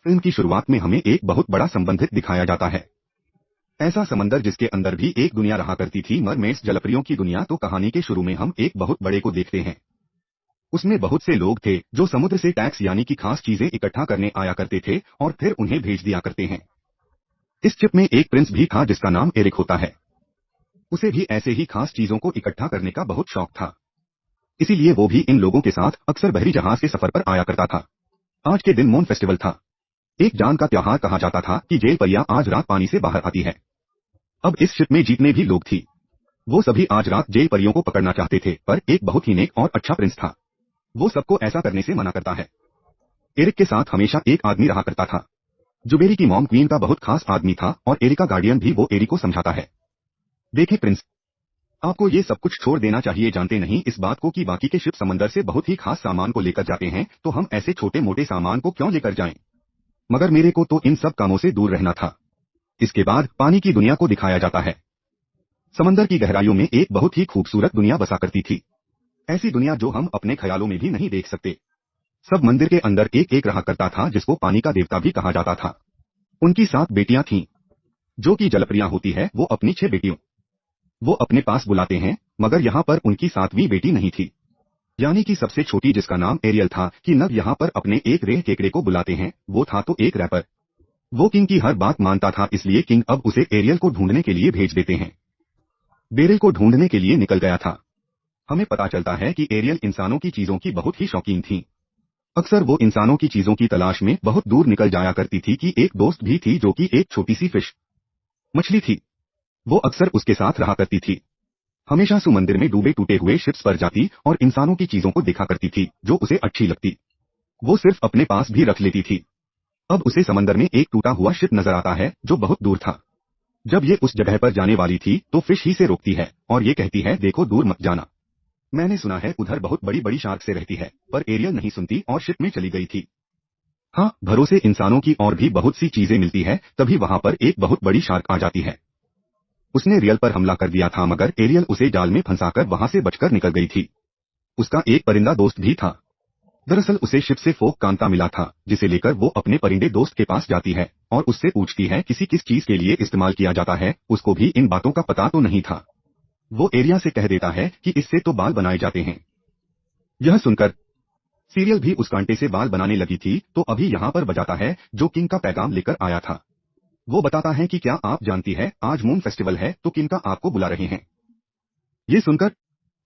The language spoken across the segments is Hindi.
फिल्म की शुरुआत में हमें एक बहुत बड़ा संबंधित दिखाया जाता है। ऐसा समंदर जिसके अंदर भी एक दुनिया रहा करती थी, मरमेड्स, जलपरियों की दुनिया। तो कहानी के शुरू में हम एक बहुत बड़े को देखते हैं। उसमें बहुत से लोग थे जो समुद्र से टैक्स यानी कि खास चीजें इकट्ठा करने आया करते थे और फिर उन्हें भेज दिया करते हैं। इस शिप में एक प्रिंस भी था जिसका नाम एरिक होता है। उसे भी ऐसे ही खास चीजों को इकट्ठा करने का बहुत शौक था, इसीलिए वो भी इन लोगों के साथ अक्सर बहरी जहाज के सफर पर आया करता था। आज के दिन मून फेस्टिवल था, एक जान का त्योहार। कहा जाता था कि जेल परियां आज रात पानी से बाहर आती है। अब इस शिप में जितने भी लोग थी वो सभी आज रात जेल परियों को पकड़ना चाहते थे, पर एक बहुत ही नेक और अच्छा प्रिंस था, वो सबको ऐसा करने से मना करता है। एरिक के साथ हमेशा एक आदमी रहा करता था जो बेरी की मॉम क्वीन का बहुत खास आदमी था, और एरिक का गार्डियन भी। वो एरिक को समझाता है, देखें प्रिंस, आपको ये सब कुछ छोड़ देना चाहिए। जानते नहीं इस बात को कि बाकी के शिप समंदर से बहुत ही खास सामान को लेकर जाते हैं, तो हम ऐसे छोटे मोटे सामान को क्यों लेकर जाएं? मगर मेरे को तो इन सब कामों से दूर रहना था। इसके बाद पानी की दुनिया को दिखाया जाता है। समंदर की गहराइयों में एक बहुत ही खूबसूरत दुनिया बसा करती थी, ऐसी दुनिया जो हम अपने ख्यालों में भी नहीं देख सकते। सब मंदिर के अंदर एक एक रहा करता था जिसको पानी का देवता भी कहा जाता था। उनकी 7 बेटियां थीं, जो कि जलप्रिया होती है। वो अपनी 6 बेटियों वो अपने पास बुलाते हैं, मगर यहाँ पर उनकी 7वीं बेटी नहीं थी, यानी कि सबसे छोटी, जिसका नाम एरियल था। कि नब यहाँ पर अपने एक रेह केकड़े को बुलाते हैं। वो था तो एक रैपर। वो किंग की हर बात मानता था, इसलिए किंग अब उसे एरियल को ढूंढने के लिए भेज देते हैं। बेरिल को ढूंढने के लिए निकल गया था। हमें पता चलता है कि एरियल इंसानों की चीजों की बहुत ही शौकीन थी। अक्सर वो इंसानों की चीजों की तलाश में बहुत दूर निकल जाया करती थी। कि एक दोस्त भी थी जो कि एक छोटी सी फिश मछली थी, वो अक्सर उसके साथ रहा करती थी। हमेशा समंदर में डूबे टूटे हुए शिप्स पर जाती और इंसानों की चीजों को देखा करती थी जो उसे अच्छी लगती। वो सिर्फ अपने पास भी रख लेती थी। अब उसे समंदर में एक टूटा हुआ शिप नजर आता है जो बहुत दूर था। जब ये उस जगह पर जाने वाली थी तो फिश ही से रोकती है और ये कहती है, देखो दूर मत जाना, मैंने सुना है उधर बहुत बड़ी बड़ी शार्क से रहती है। पर एरियल नहीं सुनती और शिप में चली गई थी। हाँ, भरोसे इंसानों की और भी बहुत सी चीजें मिलती है। तभी वहां पर एक बहुत बड़ी शार्क आ जाती है। उसने रियल पर हमला कर दिया था, मगर एरियल उसे जाल में फंसाकर वहां से बचकर निकल गई थी। उसका एक परिंदा दोस्त भी था। दरअसल उसे शिप से फोक कांता मिला था, जिसे लेकर वो अपने परिंदे दोस्त के पास जाती है और उससे पूछती है किसी किस चीज के लिए इस्तेमाल किया जाता है। उसको भी इन बातों का पता तो नहीं था। वो एरिया से कह देता है कि इससे तो बाल बनाए जाते हैं। यह सुनकर सीरियल भी उस कांटे से बाल बनाने लगी थी। तो अभी यहाँ पर बजाता है जो किंग का पैगाम लेकर आया था। वो बताता है कि क्या आप जानती है आज मून फेस्टिवल है, तो किंग का आपको बुला रहे हैं। ये सुनकर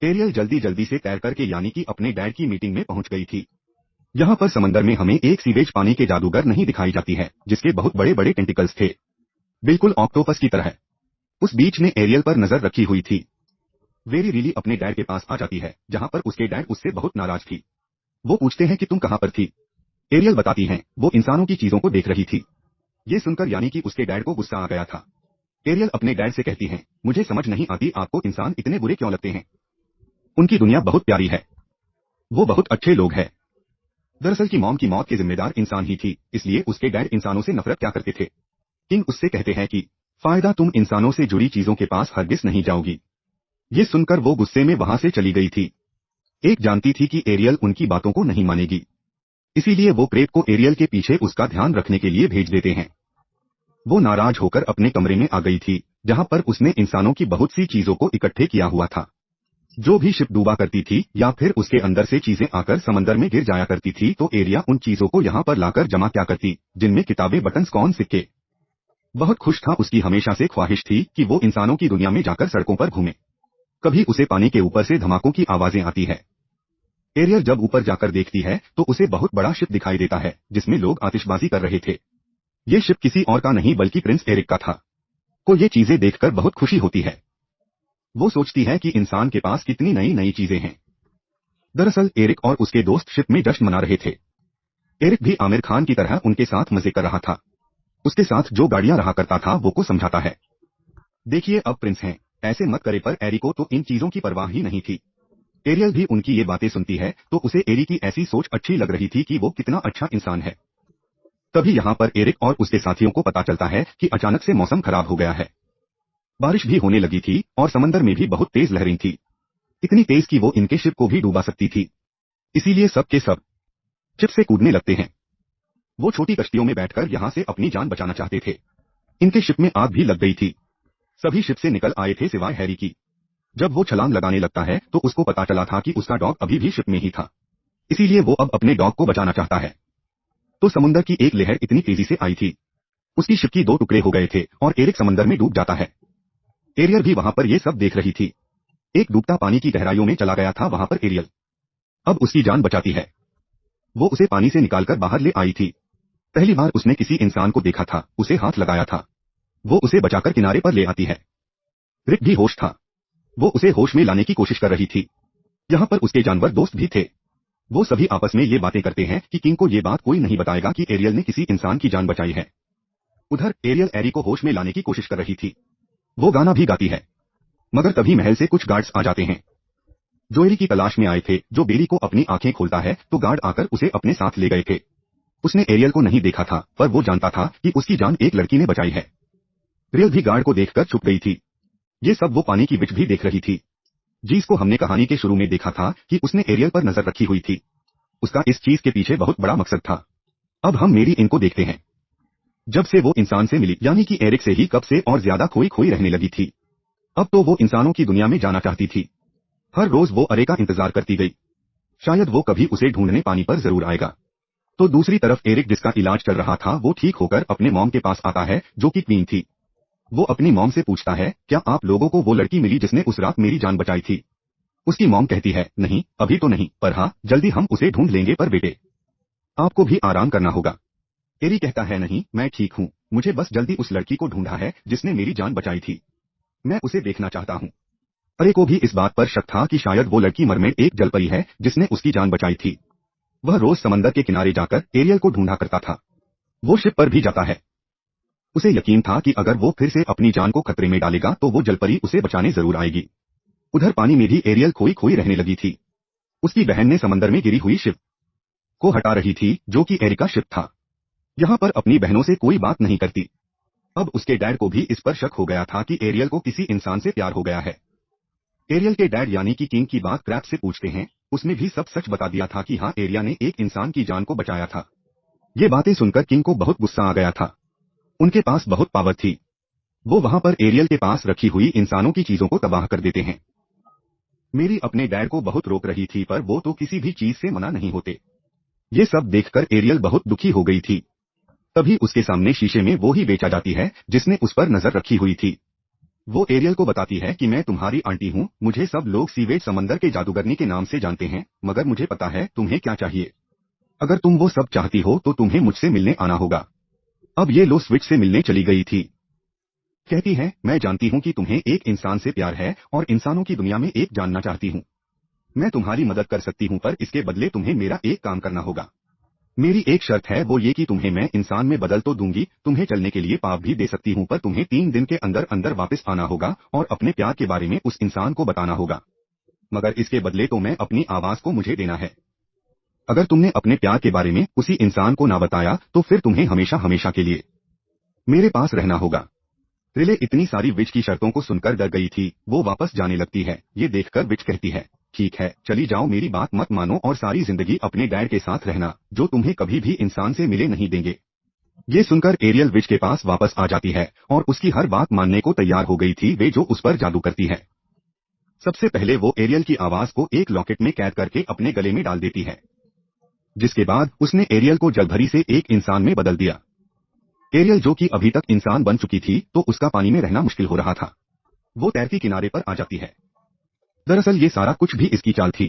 एरियल जल्दी जल्दी से तैर करके यानी कि अपने डैड की मीटिंग में पहुंच गई थी। यहाँ पर समंदर में हमें एक सीवेज पानी के जादूगर नहीं दिखाई जाती है, जिसके बहुत बड़े बड़े टेंटिकल्स थे, बिल्कुल ऑक्टोपस की तरह। उस बीच में एरियल पर नजर रखी हुई थी। वेरी रिली अपने डैड के पास आ जाती है, जहाँ पर उसके डैड उससे बहुत नाराज थी। वो पूछते हैं कि तुम कहाँ पर थी। एरियल बताती हैं वो इंसानों की चीजों को देख रही थी। ये सुनकर यानी कि उसके डैड को गुस्सा आ गया था। एरियल अपने डैड से कहती हैं, मुझे समझ नहीं आती आपको इंसान इतने बुरे क्यों लगते हैं। उनकी दुनिया बहुत प्यारी है, वो बहुत अच्छे लोग हैं। दरअसल की मॉम की मौत के जिम्मेदार इंसान ही थी, इसलिए उसके डैड इंसानों से नफरत क्या करते थे। किंग उससे कहते हैं कि फायदा तुम इंसानों से जुड़ी चीजों के पास हरगिज नहीं जाओगी। ये सुनकर वो गुस्से में वहां से चली गई थी। एक जानती थी कि एरियल उनकी बातों को नहीं मानेगी, इसीलिए वो प्रेत को एरियल के पीछे उसका ध्यान रखने के लिए भेज देते हैं। वो नाराज होकर अपने कमरे में आ गई थी, जहां पर उसने इंसानों की बहुत सी चीजों को इकट्ठे किया हुआ था। जो भी शिप डूबा करती थी या फिर उसके अंदर से चीजें आकर समंदर में गिर जाया करती थी, तो एरिया उन चीजों को यहाँ पर लाकर जमा क्या करती, जिनमें किताबें, बटन्स, कौन, सिक्के। बहुत खुश था, उसकी हमेशा से ख्वाहिश थी कि वो इंसानों की दुनिया में जाकर सड़कों पर घूमे। कभी उसे पानी के ऊपर से धमाकों की आवाजें आती है। एरियल जब ऊपर जाकर देखती है तो उसे बहुत बड़ा शिप दिखाई देता है जिसमें लोग आतिशबाजी कर रहे थे। ये शिप किसी और का नहीं बल्कि प्रिंस एरिक का था। को ये चीजें देखकर बहुत खुशी होती है। वो सोचती है कि इंसान के पास कितनी नई नई चीजें हैं। दरअसल एरिक और उसके दोस्त शिप में जश्न मना रहे थे। एरिक भी आमिर खान की तरह उनके साथ मजे कर रहा था। उसके साथ जो गाड़ियां रहा करता था वो को समझाता है, देखिए अब प्रिंस हैं, ऐसे मत करे। पर एरी को तो इन चीजों की परवाह ही नहीं थी। एरियल भी उनकी ये बातें सुनती है तो उसे एरी की ऐसी सोच अच्छी लग रही थी कि वो कितना अच्छा इंसान है। तभी यहाँ पर एरिक और उसके साथियों को पता चलता है कि अचानक से मौसम खराब हो गया है। बारिश भी होने लगी थी और समंदर में भी बहुत तेज लहरें थी, इतनी तेज कि वो इनके शिप को भी डूबा सकती थी। इसीलिए सब के सब शिप से कूदने लगते हैं। वो छोटी कश्तियों में बैठकर यहाँ से अपनी जान बचाना चाहते थे। इनके शिप में आग भी लग गई थी। सभी शिप से निकल आए थे सिवाय हैरी की। जब वो छलांग लगाने लगता है तो उसको पता चला था कि उसका डॉग अभी भी शिप में ही था। इसीलिए वो अब अपने डॉग को बचाना चाहता है। तो समुद्र की एक लहर इतनी तेजी से आई थी, उसकी शिप की 2 टुकड़े हो गए थे और एरिक समंदर में डूब जाता है। एरियल भी वहां पर ये सब देख रही थी। एक डूबता पानी की गहराइयों में चला गया था वहां पर एरियल। अब उसकी जान बचाती है। वो उसे पानी से निकालकर बाहर ले आई थी। पहली बार उसने किसी इंसान को देखा था, उसे हाथ लगाया था। वो उसे बचाकर किनारे पर ले आती है। रिक भी होश था। वो उसे होश में लाने की कोशिश कर रही थी। यहाँ पर उसके जानवर दोस्त भी थे। वो सभी आपस में ये बातें करते हैं कि किंग को ये बात कोई नहीं बताएगा कि एरियल ने किसी इंसान की जान बचाई है। उधर एरियल एरी को होश में लाने की कोशिश कर रही थी। वो गाना भी गाती है। मगर तभी महल से कुछ गार्ड्स आ जाते हैं जो एरी की तलाश में आए थे। जो बेरी को अपनी आंखें खोलता है तो गार्ड आकर उसे अपने साथ ले गए थे। उसने एरियल को नहीं देखा था पर वो जानता था कि उसकी जान एक लड़की ने बचाई है। रियल भी गार्ड को देखकर छुप गई थी। ये सब वो पानी की विच भी देख रही थी, जिसको हमने कहानी के शुरू में देखा था कि उसने एरियल पर नजर रखी हुई थी। उसका इस चीज के पीछे बहुत बड़ा मकसद था। अब हम मेरी इनको देखते हैं। जब से वो इंसान से मिली यानी कि एरिक से ही कब से और ज्यादा खोई खोई रहने लगी थी। अब तो वो इंसानों की दुनिया में जाना चाहती थी। हर रोज वो अरे का इंतजार करती गई। शायद वो कभी उसे ढूंढने पानी पर जरूर आएगा। तो दूसरी तरफ एरिक जिसका इलाज चल रहा था वो ठीक होकर अपने मॉम के पास आता है जो कि क्वीन थी। वो अपनी मॉम से पूछता है, क्या आप लोगों को वो लड़की मिली जिसने उस रात मेरी जान बचाई थी? उसकी मॉम कहती है, नहीं अभी तो नहीं, पर हाँ जल्दी हम उसे ढूंढ लेंगे। पर बेटे आपको भी आराम करना होगा। एरी कहता है, नहीं मैं ठीक हूँ, मुझे बस जल्दी उस लड़की को ढूंढा है जिसने मेरी जान बचाई थी। मैं उसे देखना चाहता हूँ। अरे को भी इस बात पर शक था कि शायद वो लड़की मरमेड एक जलपरी है जिसने उसकी जान बचाई थी। वह रोज समंदर के किनारे जाकर एरियल को ढूंढा करता था। वो शिप पर भी जाता है। उसे यकीन था कि अगर वो फिर से अपनी जान को खतरे में डालेगा तो वो जलपरी उसे बचाने जरूर आएगी। उधर पानी में भी एरियल खोई खोई रहने लगी थी। उसकी बहन ने समंदर में गिरी हुई शिप को हटा रही थी जो कि एरिक का शिप था। यहाँ पर अपनी बहनों से कोई बात नहीं करती। अब उसके डैड को भी इस पर शक हो गया था कि एरियल को किसी इंसान से प्यार हो गया है। एरियल के डैड यानी कि किंग की बात क्रैब से पूछते हैं। उसने भी सब सच बता दिया था कि हाँ एरिया ने एक इंसान की जान को बचाया था। ये बातें सुनकर किंग को बहुत गुस्सा आ गया था। उनके पास बहुत पावर थी। वो वहां पर एरियल के पास रखी हुई इंसानों की चीजों को तबाह कर देते हैं। मेरी अपने डैड को बहुत रोक रही थी पर वो तो किसी भी चीज से मना नहीं होते। ये सब देखकर एरियल बहुत दुखी हो गई थी। तभी उसके सामने शीशे में वो ही बेचा जाती है जिसने उस पर नजर रखी हुई थी। वो एरियल को बताती है कि मैं तुम्हारी आंटी हूँ, मुझे सब लोग सीवेज समंदर के जादूगरनी के नाम से जानते हैं, मगर मुझे पता है तुम्हें क्या चाहिए। अगर तुम वो सब चाहती हो तो तुम्हें मुझसे मिलने आना होगा। अब ये लो स्विच से मिलने चली गई थी। कहती है, मैं जानती हूँ कि तुम्हें एक इंसान से प्यार है और इंसानों की दुनिया में एक जानना चाहती हूँ। मैं तुम्हारी मदद कर सकती हूँ पर इसके बदले तुम्हें मेरा एक काम करना होगा। मेरी एक शर्त है वो ये कि तुम्हें मैं इंसान में बदल तो दूंगी, तुम्हें चलने के लिए पाप भी दे सकती हूँ, पर तुम्हें 3 दिन के अंदर अंदर वापस आना होगा और अपने प्यार के बारे में उस इंसान को बताना होगा। मगर इसके बदले तो मैं अपनी आवाज को मुझे देना है। अगर तुमने अपने प्यार के बारे में उसी इंसान को ना बताया तो फिर तुम्हें हमेशा हमेशा के लिए मेरे पास रहना होगा। रिले इतनी सारी विच की शर्तों को सुनकर डर गई थी। वो वापस जाने लगती है। ये देखकर विच कहती है, ठीक है चली जाओ, मेरी बात मत मानो और सारी जिंदगी अपने डैड के साथ रहना जो तुम्हें कभी भी इंसान से मिले नहीं देंगे। ये सुनकर एरियल विच के पास वापस आ जाती है और उसकी हर बात मानने को तैयार हो गई थी वे जो उस पर जादू करती है। सबसे पहले वो एरियल की आवाज को एक लॉकेट में कैद करके अपने गले में डाल देती है, जिसके बाद उसने एरियल को जलभरी से एक इंसान में बदल दिया। एरियल जो कि अभी तक इंसान बन चुकी थी तो उसका पानी में रहना मुश्किल हो रहा था। वो तैरती किनारे पर आ जाती है। दरअसल ये सारा कुछ भी इसकी चाल थी।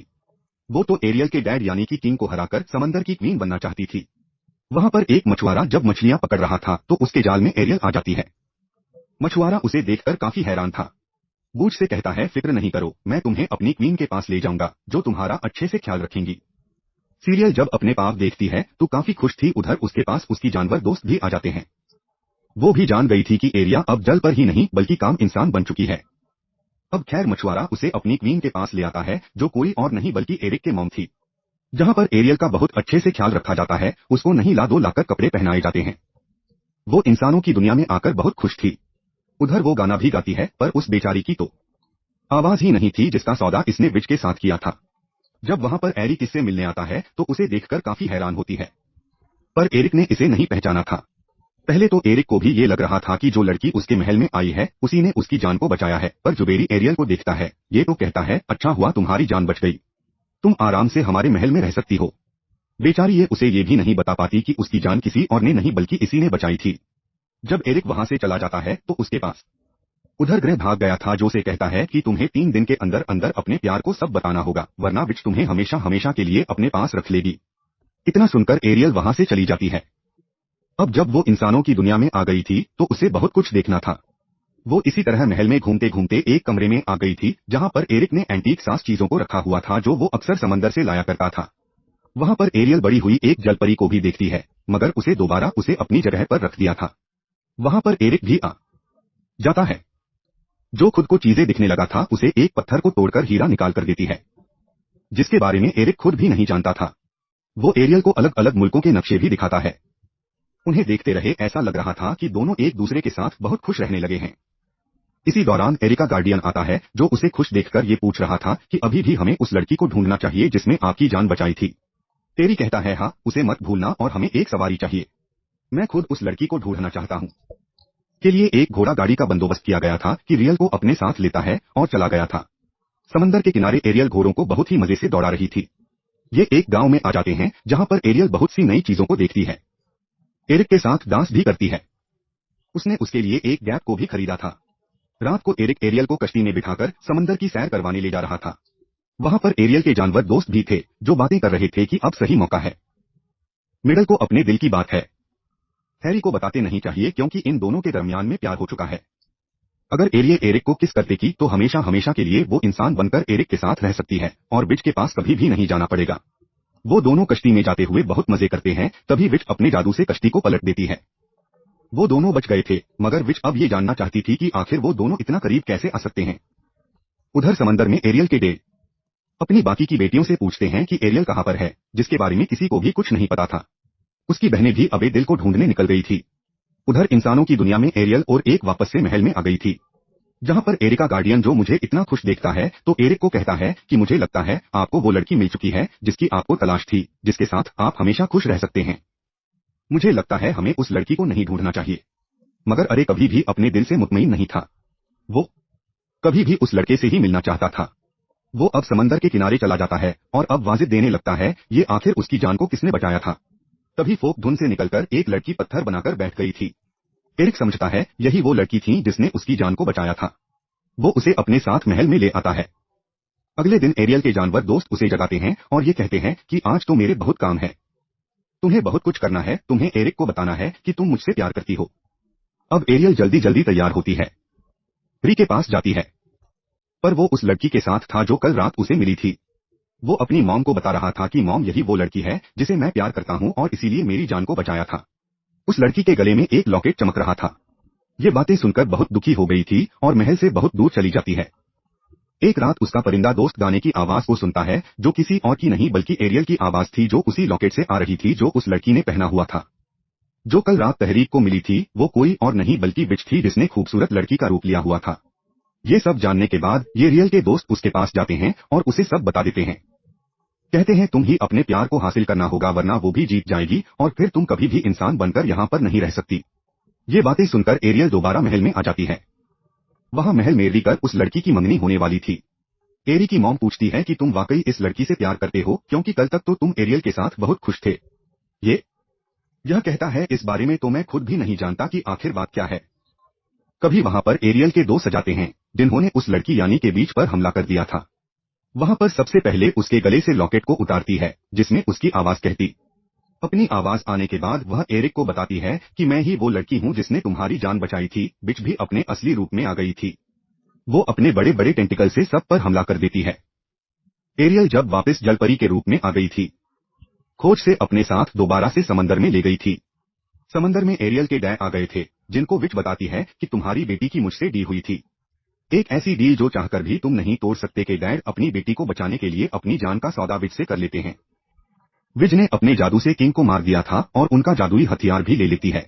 वो तो एरियल के डैड यानी कि किंग को हराकर समंदर की क्वीन बनना चाहती थी। वहां पर एक मछुआरा जब मछलियां पकड़ रहा था तो उसके जाल में एरियल आ जाती है। मछुआरा उसे देखकर काफी हैरान था। बूझ से कहता है, फिक्र नहीं करो, मैं तुम्हें अपनी क्वीन के पास ले जाऊंगा जो तुम्हारा अच्छे से ख्याल रखेंगी। सीरियल जब अपने पाप देखती है तो काफी खुश थी। उधर उसके पास उसकी जानवर दोस्त भी आ जाते हैं। वो भी जान गई थी कि एरिया अब जल पर ही नहीं बल्कि काम इंसान बन चुकी है। अब खैर मछुआरा उसे अपनी क्वीन के पास ले आता है जो कोई और नहीं बल्कि एरिक के मॉम थी। जहां पर एरियल का बहुत अच्छे से ख्याल रखा जाता है, उसको नहीं ला दो लाकर कपड़े पहनाए जाते हैं। वो इंसानों की दुनिया में आकर बहुत खुश थी। उधर वो गाना भी गाती है पर उस बेचारी की तो आवाज ही नहीं थी जिसका सौदा इसने विच के साथ किया था। जब वहां पर एरिक इससे मिलने आता है तो उसे देखकर काफी हैरान होती है। पर एरिक ने इसे नहीं पहचाना था। पहले तो एरिक को भी ये लग रहा था कि जो लड़की उसके महल में आई है उसी ने उसकी जान को बचाया है, पर जुबेरी एरियल को देखता है, ये तो कहता है अच्छा हुआ तुम्हारी जान बच गई, तुम आराम से हमारे महल में रह सकती हो। बेचारी ये उसे ये भी नहीं बता पाती कि उसकी जान किसी और ने नहीं बल्कि इसी ने बचाई थी। जब एरिक वहां से चला जाता है तो उसके पास उधर ग्रह भाग गया था जो से कहता है कि तुम्हें 3 दिन के अंदर अंदर अपने प्यार को सब बताना होगा, वरना विच तुम्हें हमेशा हमेशा के लिए अपने पास रख लेगी। इतना सुनकर एरियल वहां से चली जाती है। अब जब वो इंसानों की दुनिया में आ गई थी तो उसे बहुत कुछ देखना था। वो इसी तरह महल में घूमते घूमते एक कमरे में आ गई थी जहां पर एरिक ने एंटीक सास चीजों को रखा हुआ था जो वो अक्सर समंदर से लाया करता था। वहां पर एरियल बड़ी हुई एक जलपरी को भी देखती है, मगर उसे दोबारा उसे अपनी जगह पर रख दिया था। वहां पर एरिक भी आ जाता है। जो खुद को चीजें दिखने लगा था उसे एक पत्थर को तोड़कर हीरा निकाल कर देती है, जिसके बारे में एरिक खुद भी नहीं जानता था। वो एरियल को अलग अलग मुल्कों के नक्शे भी दिखाता है। उन्हें देखते रहे ऐसा लग रहा था कि दोनों एक दूसरे के साथ बहुत खुश रहने लगे हैं। इसी दौरान एरिका गार्डियन आता है जो उसे खुश देखकर ये पूछ रहा था कि अभी भी हमें उस लड़की को ढूंढना चाहिए जिसने आपकी जान बचाई थी। टेरी कहता है हाँ, उसे मत भूलना और हमें एक सवारी चाहिए। मैं खुद उस लड़की को ढूंढना चाहता हूँ। के लिए एक घोड़ा गाड़ी का बंदोबस्त किया गया था कि रियल को अपने साथ लेता है और चला गया था। समंदर के किनारे एरियल घोड़ों को बहुत ही मजे से दौड़ा रही थी। ये एक गांव में आ जाते हैं जहां पर एरियल बहुत सी नई चीजों को देखती है। एरिक के साथ डांस भी करती है। उसने उसके लिए एक गैप को भी खरीदा था। रात को एरिक एरियल को कश्ती में बिठाकर समंदर की सैर करवाने ले जा रहा था। वहां पर एरियल के जानवर दोस्त भी थे जो बातें कर रहे थे कि अब सही मौका है। मिडल को अपने दिल की बात है हैरी को बताते नहीं चाहिए क्योंकि इन दोनों के दरमियान में प्यार हो चुका है। अगर एरियल एरिक को किस करते की तो हमेशा हमेशा के लिए वो इंसान बनकर एरिक के साथ रह सकती है और विच के पास कभी भी नहीं जाना पड़ेगा। वो दोनों कश्ती में जाते हुए बहुत मजे करते हैं, तभी विच अपने जादू से कश्ती को पलट देती है। वो दोनों बच गए थे, मगर विच अब ये जानना चाहती थी कि आखिर वो दोनों इतना करीब कैसे आ सकते हैं। उधर समंदर में एरियल के डेल अपनी बाकी की बेटियों से पूछते हैं कि एरियल कहाँ पर है, जिसके बारे में किसी को भी कुछ नहीं पता था। उसकी बहनें भी अबे दिल को ढूंढने निकल गई थी। उधर इंसानों की दुनिया में एरियल और एक वापस से महल में आ गई थी, जहां पर एरिका गार्डियन जो मुझे इतना खुश देखता है तो एरिक को कहता है कि मुझे लगता है आपको वो लड़की मिल चुकी है जिसकी आपको तलाश थी, जिसके साथ आप हमेशा खुश रह सकते हैं। मुझे लगता है हमें उस लड़की को नहीं ढूंढना चाहिए। मगर अरे कभी भी अपने दिल से मुतमईन नहीं था। वो कभी भी उस लड़के से ही मिलना चाहता था। वो अब समंदर के किनारे चला जाता है और अब वाजिब देने लगता है ये आखिर उसकी जान को किसने बचाया था। तभी फोक धुन से निकलकर एक लड़की पत्थर बनाकर बैठ गई थी। एरिक समझता है यही वो लड़की थी जिसने उसकी जान को बचाया था। वो उसे अपने साथ महल में ले आता है। अगले दिन एरियल के जानवर दोस्त उसे जगाते हैं और ये कहते हैं कि आज तो मेरे बहुत काम है, तुम्हें बहुत कुछ करना है, तुम्हें एरिक को बताना है कि तुम मुझसे प्यार करती हो। अब एरियल जल्दी जल्दी तैयार होती है, री के पास जाती है, पर वो उस लड़की के साथ था जो कल रात उसे मिली थी। वो अपनी मॉम को बता रहा था कि मॉम यही वो लड़की है जिसे मैं प्यार करता हूँ और इसीलिए मेरी जान को बचाया था। उस लड़की के गले में एक लॉकेट चमक रहा था। ये बातें सुनकर बहुत दुखी हो गई थी और महल से बहुत दूर चली जाती है। एक रात उसका परिंदा दोस्त गाने की आवाज को सुनता है जो किसी और की नहीं बल्कि एरियल की आवाज थी जो उसी लॉकेट से आ रही थी जो उस लड़की ने पहना हुआ था। जो कल रात तहरीक को मिली थी वो कोई और नहीं बल्कि विच थी जिसने खूबसूरत लड़की का रूप लिया हुआ था। ये सब जानने के बाद ये रियल के दोस्त उसके पास जाते हैं और उसे सब बता देते हैं। कहते हैं तुम ही अपने प्यार को हासिल करना होगा वरना वो भी जीत जाएगी और फिर तुम कभी भी इंसान बनकर यहाँ पर नहीं रह सकती। ये बातें सुनकर एरियल दोबारा महल में आ जाती है। वहाँ महल में कर उस लड़की की मंगनी होने वाली थी। एरी की मॉम पूछती है कि तुम वाकई इस लड़की से प्यार करते हो क्योंकि कल तक तो तुम एरियल के साथ बहुत खुश थे। यह कहता है इस बारे में तो मैं खुद भी नहीं जानता कि आखिर बात क्या है। कभी वहां पर एरियल के दोस्त जाते हैं जिन्होंने उस लड़की यानी के बीच पर हमला कर दिया था। वहां पर सबसे पहले उसके गले से लॉकेट को उतारती है जिसमें उसकी आवाज कहती। अपनी आवाज आने के बाद वह एरिक को बताती है कि मैं ही वो लड़की हूँ जिसने तुम्हारी जान बचाई थी। बिच भी अपने असली रूप में आ गई थी। वो अपने बड़े बड़े टेंटिकल से सब पर हमला कर देती है। एरियल जब वापस जलपरी के रूप में आ गई थी, खोज से अपने साथ दोबारा से समंदर में ले गई थी। समंदर में एरियल के डैड आ गए थे जिनको विच बताती है कि तुम्हारी बेटी की मुझसे डील हुई थी, एक ऐसी डील जो चाहकर भी तुम नहीं तोड़ सकते कि डैड अपनी बेटी को बचाने के लिए अपनी जान का सौदा विच से कर लेते हैं। विच ने अपने जादू से किंग को मार दिया था और उनका जादुई हथियार भी ले लेती है।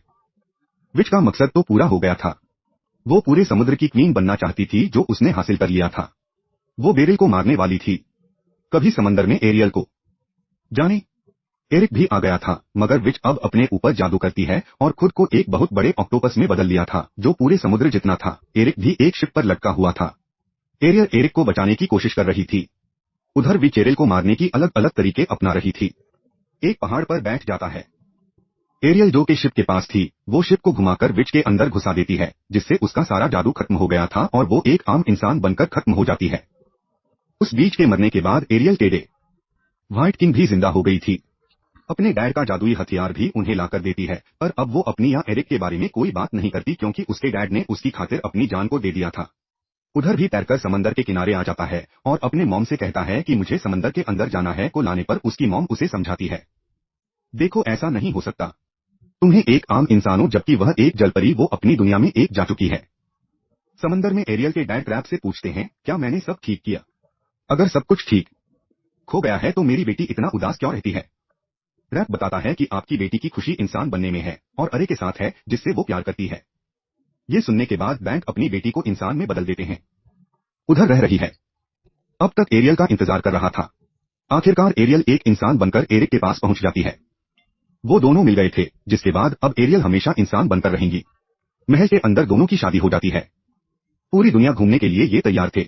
विच का मकसद तो पूरा हो गया था। वो पूरे समुद्र की क्वीन बनना चाहती थी जो उसने हासिल कर लिया था। वो बेरिल को मारने वाली थी। कभी समंदर में एरियल को जाने एरिक भी आ गया था, मगर विच अब अपने ऊपर जादू करती है और खुद को एक बहुत बड़े ऑक्टोपस में बदल लिया था, जो पूरे समुद्र जितना था। एरिक भी एक शिप पर लटका हुआ था। एरियल एरिक को बचाने की कोशिश कर रही थी। उधर विच एरियल को मारने की अलग अलग तरीके अपना रही थी। एक पहाड़ पर बैठ जाता है। एरियल जो के शिप के पास थी, वो शिप को घुमाकर विच के अंदर घुसा देती है, जिससे उसका सारा जादू खत्म हो गया था और वो एक आम इंसान बनकर खत्म हो जाती है। उस बीच के मरने के बाद एरियल के डे व्हाइट किंग भी जिंदा हो गई थी। अपने डैड का जादुई हथियार भी उन्हें लाकर देती है, पर अब वो अपनी या एरिक के बारे में कोई बात नहीं करती क्योंकि उसके डैड ने उसकी खातिर अपनी जान को दे दिया था। उधर भी तैरकर समंदर के किनारे आ जाता है और अपने मॉम से कहता है कि मुझे समंदर के अंदर जाना है। को लाने पर उसकी मॉम उसे समझाती है, देखो ऐसा नहीं हो सकता, तुम्हें एक आम इंसान हो जबकि वह एक जलपरी, वो अपनी दुनिया में एक जा चुकी है। समंदर में एरियल के डैड क्रैब से पूछते हैं, क्या मैंने सब ठीक किया? अगर सब कुछ ठीक खो गया है तो मेरी बेटी इतना उदास क्यों रहती है? क्रैब बताता है कि आपकी बेटी की खुशी इंसान बनने में है और अरे के साथ है जिससे वो प्यार करती है। ये सुनने के बाद बैंक अपनी बेटी को इंसान में बदल देते हैं। उधर रह रही है। अब तक एरियल का इंतजार कर रहा था। आखिरकार एरियल एक इंसान बनकर एरिक के पास पहुंच जाती है। वो दोनों मिल गए थे, जिसके बाद अब एरियल हमेशा इंसान बनकर रहेंगी। महल के अंदर दोनों की शादी हो जाती है। पूरी दुनिया घूमने के लिए ये तैयार थे।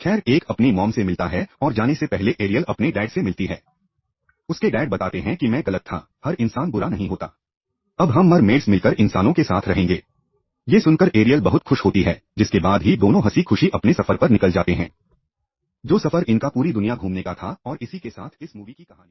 खैर एक अपनी मॉम से मिलता है और जाने से पहले एरियल अपने डैड से मिलती है। उसके डैड बताते हैं कि मैं गलत था, हर इंसान बुरा नहीं होता। अब हम मरमेड्स मिलकर इंसानों के साथ रहेंगे। ये सुनकर एरियल बहुत खुश होती है, जिसके बाद ही दोनों हंसी खुशी अपने सफर पर निकल जाते हैं। जो सफर इनका पूरी दुनिया घूमने का था। और इसी के साथ इस मूवी की कहानी